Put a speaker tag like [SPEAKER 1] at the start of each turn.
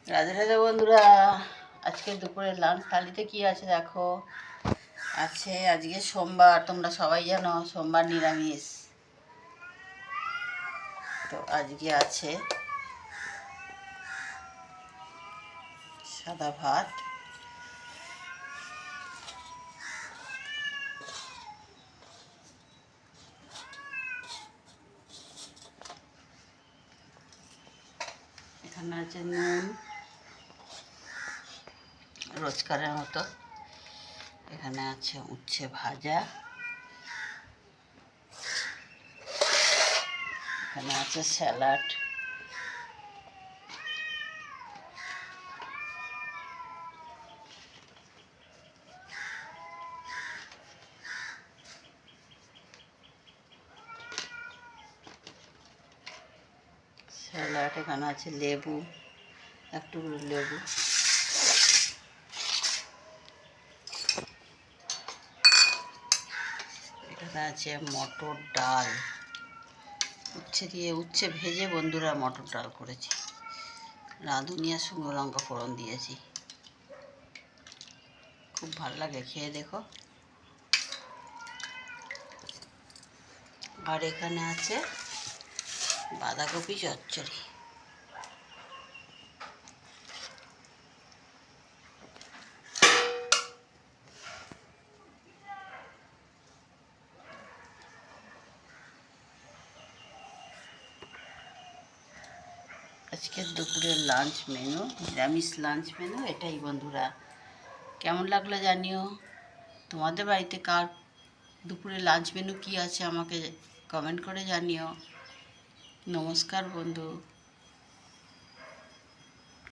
[SPEAKER 1] রাধে রাধে বন্ধুরা, আজকে দুপুরের লাঞ্চ থালিতে কি আছে দেখো। আছে আজকে সোমবার, তোমরা সবাই জানো সোমবার নিরামিষ। তো আজকে আছে সাদা ভাত, এখানে আছে নুন রোজকারের মতো, এখানে আছে উচ্ছে ভাজা, এখানে আছে স্যালাড, এখানে আছে লেবু, একটু লেবু, এখানে আছে মটর ডাল, উচ্ছে ভেজে বন্ধুরা মটর ডাল করেছি, রাঁধুনি আর শুকনো লঙ্কা ফোড়ন দিয়েছি, খুব ভালো লাগে, খেয়ে দেখো। আর এখানে আছে বাঁধাকপি চচ্চড়ি। আজকের দুপুরের লাঞ্চ মেনু, নিরামিষ লাঞ্চ মেনু এটাই বন্ধুরা। কেমন লাগলো জানিও। তোমাদের বাড়িতে কার দুপুরের লাঞ্চ মেনু কী আছে আমাকে কমেন্ট করে জানিও। নমস্কার বন্ধু।